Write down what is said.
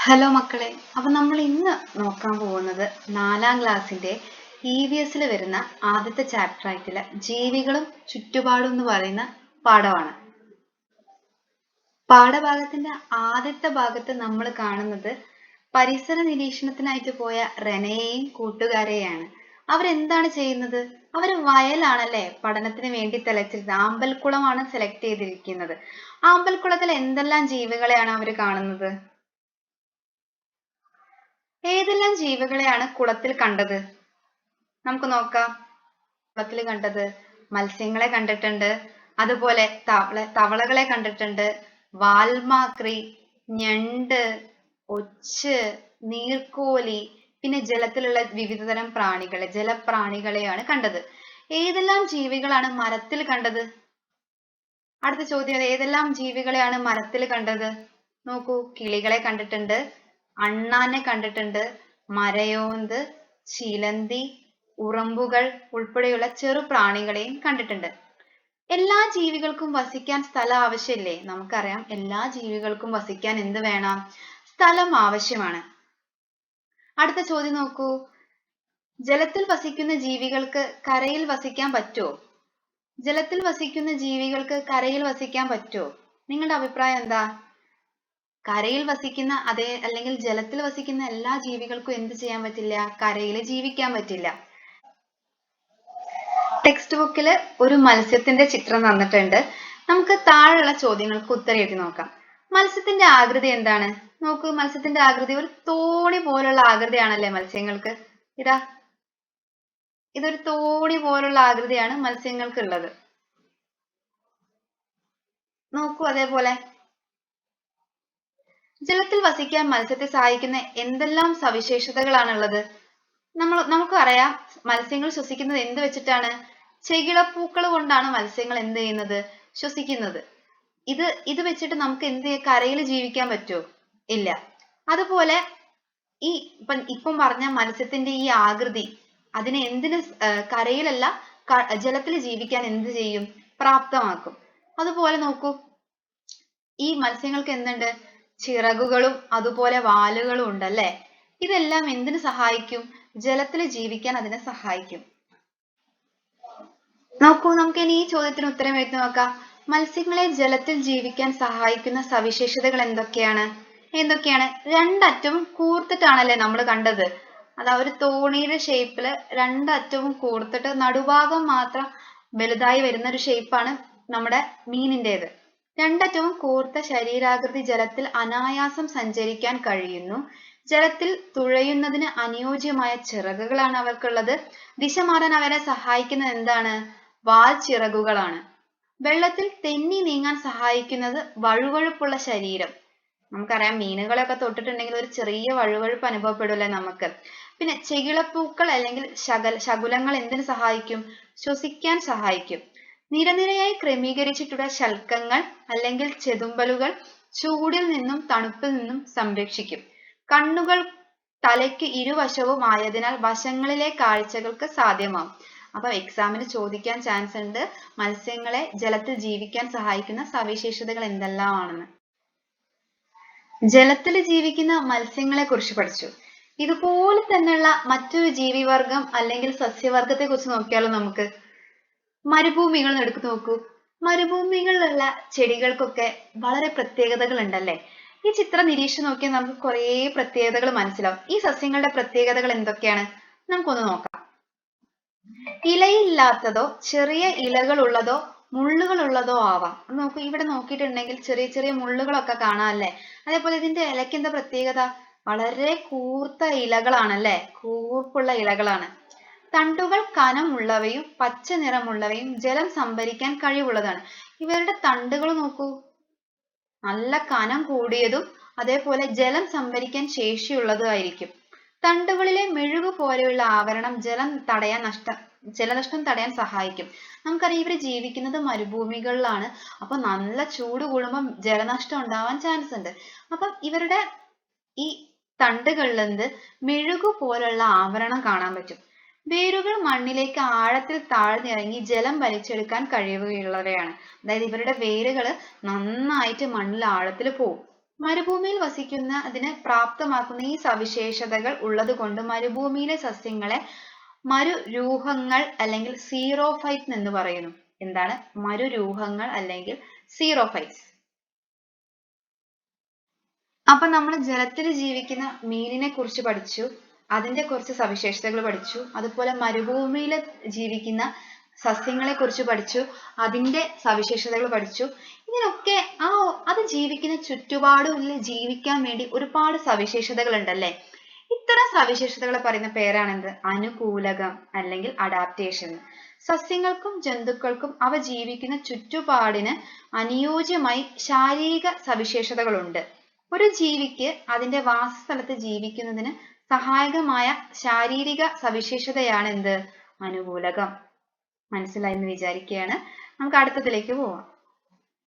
Hello മക്കളെ, അപ്പൊ നമ്മൾ ഇന്ന് നോക്കാൻ പോകുന്നത് 4ാം ക്ലാസ്സിന്റെ EVS വരുന്ന ആദ്യത്തെ ചാപ്റ്റർ ആയിട്ടുള്ള ജീവികളും ചുറ്റുപാടും എന്ന് പറയുന്ന പാഠമാണ്. പാഠഭാഗത്തിന്റെ ആദ്യത്തെ ഭാഗത്ത് നമ്മൾ കാണുന്നത് പരിസര നിരീക്ഷണത്തിനായിട്ട് പോയ റെനയെയും കൂട്ടുകാരെയാണ്. അവരെന്താണ് ചെയ്യുന്നത്? അവര് വയലാണല്ലേ പഠനത്തിന് വേണ്ടി തെളിച്ചിരുന്നത്. ആമ്പൽക്കുളമാണ് സെലക്ട് ചെയ്തിരിക്കുന്നത്. ആമ്പൽക്കുളത്തിൽ എന്തെല്ലാം ജീവികളെയാണ് അവർ കാണുന്നത്? ഏതെല്ലാം ജീവികളെയാണ് കുളത്തിൽ കണ്ടത്? നമുക്ക് നോക്കാം. കുളത്തിൽ കണ്ടത് മത്സ്യങ്ങളെ കണ്ടിട്ടുണ്ട്, അതുപോലെ തവളകളെ കണ്ടിട്ടുണ്ട്, വാൽമാക്രി, ഞണ്ട്, ഒച്ച്, നീർക്കോലി, പിന്നെ ജലത്തിലുള്ള വിവിധതരം പ്രാണികളെ, ജലപ്രാണികളെയാണ് കണ്ടത്. ഏതെല്ലാം ജീവികളാണ് മരത്തിൽ കണ്ടത്? അടുത്ത ചോദ്യം, ഏതെല്ലാം ജീവികളെയാണ് മരത്തിൽ കണ്ടത്? നോക്കൂ, കിളികളെ കണ്ടിട്ടുണ്ട്, അണ്ണാനെ കണ്ടിട്ടുണ്ട്, മരയോന്ത്, ചിലന്തി, ഉറുമ്പുകൾ ഉൾപ്പെടെയുള്ള ചെറു പ്രാണികളെയും കണ്ടിട്ടുണ്ട്. എല്ലാ ജീവികൾക്കും വസിക്കാൻ സ്ഥലം ആവശ്യമില്ലേ? നമുക്കറിയാം, എല്ലാ ജീവികൾക്കും വസിക്കാൻ എന്ത് വേണം? സ്ഥലം ആവശ്യമാണ്. അടുത്ത ചോദ്യം നോക്കൂ, ജലത്തിൽ വസിക്കുന്ന ജീവികൾക്ക് കരയിൽ വസിക്കാൻ പറ്റുമോ? ജലത്തിൽ വസിക്കുന്ന ജീവികൾക്ക് കരയിൽ വസിക്കാൻ പറ്റുമോ? നിങ്ങളുടെ അഭിപ്രായം എന്താ? കരയിൽ വസിക്കുന്ന അല്ലെങ്കിൽ ജലത്തിൽ വസിക്കുന്ന എല്ലാ ജീവികൾക്കും എന്ത് ചെയ്യാൻ പറ്റില്ല? കരയിൽ ജീവിക്കാൻ പറ്റില്ല. ടെക്സ്റ്റ് ബുക്കിൽ ഒരു മത്സ്യത്തിന്റെ ചിത്രം തന്നിട്ടുണ്ട്. നമുക്ക് താഴെയുള്ള ചോദ്യങ്ങൾക്ക് ഉത്തരം എഴുതി നോക്കാം. മത്സ്യത്തിന്റെ ആകൃതി എന്താണ്? നോക്കൂ, മത്സ്യത്തിന്റെ ആകൃതി ഒരു തോണി പോലുള്ള ആകൃതിയാണല്ലേ മത്സ്യങ്ങൾക്ക്. ഇതൊരു തോണി പോലുള്ള ആകൃതിയാണ് മത്സ്യങ്ങൾക്ക് ഉള്ളത്. നോക്കൂ, അതേപോലെ ജലത്തിൽ വസിക്കാൻ മത്സ്യത്തെ സഹായിക്കുന്ന എന്തെല്ലാം സവിശേഷതകളാണുള്ളത്? നമുക്കറിയാം, മത്സ്യങ്ങൾ ശ്വസിക്കുന്നത് എന്ത് വെച്ചിട്ടാണ്? ചെകിളപ്പൂക്കൾ കൊണ്ടാണ് മത്സ്യങ്ങൾ എന്ത് ചെയ്യുന്നത്? ശ്വസിക്കുന്നത്. ഇത് വെച്ചിട്ട് നമുക്ക് കരയിൽ ജീവിക്കാൻ പറ്റുമോ? ഇല്ല. അതുപോലെ ഇപ്പം പറഞ്ഞ മത്സ്യത്തിന്റെ ഈ ആകൃതി അതിനെ കരയിലല്ല ജലത്തിൽ ജീവിക്കാൻ എന്ത് ചെയ്യും? പ്രാപ്തമാക്കും. അതുപോലെ നോക്കൂ, ഈ മത്സ്യങ്ങൾക്ക് എന്തുണ്ട്? ചിറകുകളും അതുപോലെ വാലുകളും ഉണ്ടല്ലേ. ഇതെല്ലാം എന്തിനു സഹായിക്കും? ജലത്തിൽ ജീവിക്കാൻ അതിനെ സഹായിക്കും. നോക്കൂ, നമുക്ക് ഇനി ഈ ചോദ്യത്തിന് ഉത്തരം എഴുതി നോക്കാം. മത്സ്യങ്ങളെ ജലത്തിൽ ജീവിക്കാൻ സഹായിക്കുന്ന സവിശേഷതകൾ എന്തൊക്കെയാണ്? രണ്ടറ്റവും കൂർത്തിട്ടാണല്ലേ നമ്മൾ കണ്ടത്. അതാ ഒരു തോണിയുടെ ഷേപ്പില് രണ്ടറ്റവും കൂർത്തിട്ട് നടുഭാഗം മാത്രം വലുതായി വരുന്ന ഒരു ഷേപ്പാണ് നമ്മുടെ മീനിൻ്റെത്. രണ്ടറ്റവും കൂർത്ത ശരീരാകൃതി ജലത്തിൽ അനായാസം സഞ്ചരിക്കാൻ കഴിയുന്നു. ജലത്തിൽ തുഴയുന്നതിന് അനുയോജ്യമായ ചിറകുകളാണ് അവർക്കുള്ളത്. ദിശ മാറാൻ അവരെ സഹായിക്കുന്നത് എന്താണ്? വാൽ ചിറകുകളാണ്. വെള്ളത്തിൽ തെന്നി നീങ്ങാൻ സഹായിക്കുന്നത് വഴുവഴുപ്പുള്ള ശരീരം. നമുക്കറിയാം, മീനുകളെയൊക്കെ തൊട്ടിട്ടുണ്ടെങ്കിൽ ഒരു ചെറിയ വഴുവഴുപ്പ് അനുഭവപ്പെടില്ലേ നമുക്ക്. പിന്നെ ചെകിളപ്പൂക്കൾ അല്ലെങ്കിൽ ശകുലങ്ങൾ എന്തിനു സഹായിക്കും? ശ്വസിക്കാൻ സഹായിക്കും. നിരനിരയായി ക്രമീകരിച്ചിട്ടുള്ള ശൽക്കങ്ങൾ അല്ലെങ്കിൽ ചെതുമ്പലുകൾ ചൂടിൽ നിന്നും തണുപ്പിൽ നിന്നും സംരക്ഷിക്കും. കണ്ണുകൾ തലയ്ക്ക് ഇരുവശവും ആയതിനാൽ വശങ്ങളിലെ കാഴ്ചകൾക്ക് സാധ്യമാവും. അപ്പൊ എക്സാമിന് ചോദിക്കാൻ ചാൻസ് ഉണ്ട്, മത്സ്യങ്ങളെ ജലത്തിൽ ജീവിക്കാൻ സഹായിക്കുന്ന സവിശേഷതകൾ എന്തെല്ലാമാണെന്ന്. ജലത്തിൽ ജീവിക്കുന്ന മത്സ്യങ്ങളെ കുറിച്ച് പഠിച്ചു. ഇതുപോലെ തന്നെയുള്ള മറ്റൊരു ജീവിവർഗം അല്ലെങ്കിൽ സസ്യവർഗത്തെ കുറിച്ച് നോക്കിയാലോ നമുക്ക്. മരുഭൂമികൾ എടുത്തു നോക്കൂ. മരുഭൂമികളിലുള്ള ചെടികൾക്കൊക്കെ വളരെ പ്രത്യേകതകൾ ഉണ്ടല്ലേ. ഈ ചിത്രം നിരീക്ഷിച്ച് നോക്കിയാൽ നമുക്ക് കുറേ പ്രത്യേകതകൾ മനസ്സിലാവും. ഈ സസ്യങ്ങളുടെ പ്രത്യേകതകൾ എന്തൊക്കെയാണ്? നമുക്കൊന്ന് നോക്കാം. ഇലയില്ലാത്തതോ ചെറിയ ഇലകൾ ഉള്ളതോ മുള്ളുകൾ ഉള്ളതോ ആവാം. നോക്കൂ, ഇവിടെ നോക്കിയിട്ടുണ്ടെങ്കിൽ ചെറിയ ചെറിയ മുള്ളുകളൊക്കെ കാണാമല്ലേ. അതേപോലെ ഇതിന്റെ ഇലയ്ക്ക് എന്താ പ്രത്യേകത? വളരെ കൂർത്ത ഇലകളാണല്ലേ, കൂർപ്പുള്ള ഇലകളാണ്. തണ്ടുകൾ കനമുള്ളവയും പച്ച നിറമുള്ളവയും ജലം സംഭരിക്കാൻ കഴിവുള്ളതാണ്. ഇവരുടെ തണ്ടുകൾ നോക്കൂ, നല്ല കനം കൂടിയതും അതേപോലെ ജലം സംഭരിക്കാൻ ശേഷിയുള്ളതുമായിരിക്കും. തണ്ടുകളിലെ മെഴുകു പോലെയുള്ള ആവരണം ജലനഷ്ടം തടയാൻ സഹായിക്കും. നമുക്കറിയാം, ഇവർ ജീവിക്കുന്നത് മരുഭൂമികളിലാണ്. അപ്പൊ നല്ല ചൂട് കൂടുമ്പോൾ ജലനഷ്ടം ഉണ്ടാവാൻ ചാൻസ് ഉണ്ട്. അപ്പം ഇവരുടെ ഈ തണ്ടുകളിൽ മെഴുകു പോലുള്ള ആവരണം കാണാൻ പറ്റും. വേരുകൾ മണ്ണിലേക്ക് ആഴത്തിൽ താഴ്ന്നിറങ്ങി ജലം വലിച്ചെടുക്കാൻ കഴിവുള്ളവയാണ്. അതായത് ഇവരുടെ വേരുകൾ നന്നായിട്ട് മണ്ണിൽ ആഴത്തിൽ പോവും. മരുഭൂമിയിൽ വസിക്കുന്നതിന് പ്രാപ്തമാക്കുന്ന ഈ സവിശേഷതകൾ ഉള്ളതുകൊണ്ട് മരുഭൂമിയിലെ സസ്യങ്ങളെ മരുരൂഹങ്ങൾ അല്ലെങ്കിൽ സീറോഫൈറ്റ് എന്ന് പറയുന്നു. എന്താണ് മരുരൂഹങ്ങൾ അല്ലെങ്കിൽ സീറോഫൈറ്റ്സ്? അപ്പൊ നമ്മൾ ജലത്തിൽ ജീവിക്കുന്ന മീനിനെ കുറിച്ച് പഠിച്ചു, അതിന്റെ കുറച്ച് സവിശേഷതകൾ പഠിച്ചു. അതുപോലെ മരുഭൂമിയിൽ ജീവിക്കുന്ന സസ്യങ്ങളെ കുറിച്ച് പഠിച്ചു, അതിന്റെ സവിശേഷതകൾ പഠിച്ചു. ഇതിനൊക്കെ അത് ജീവിക്കുന്ന ചുറ്റുപാടിൽ ജീവിക്കാൻ വേണ്ടി ഒരുപാട് സവിശേഷതകൾ ഉണ്ടല്ലേ? ഇത്തരം സവിശേഷതകളെ പറയുന്ന പേരാണെന്ത്? അനുകൂലകം അല്ലെങ്കിൽ അഡാപ്റ്റേഷൻ. സസ്യങ്ങൾക്കും ജന്തുക്കൾക്കും അവ ജീവിക്കുന്ന ചുറ്റുപാടിന് അനുയോജ്യമായി ശാരീരിക സവിശേഷതകളുണ്ട്. ഒരു ജീവിക്ക് അതിന്റെ വാസസ്ഥലത്ത് ജീവിക്കുന്നതിന് സഹായകമായ ശാരീരിക സവിശേഷതയാണ് എന്ത്? അനുകൂലകം. മനസ്സിലായി എന്ന് വിചാരിക്കുകയാണ്. നമുക്ക് അടുത്തതിലേക്ക് പോവാം.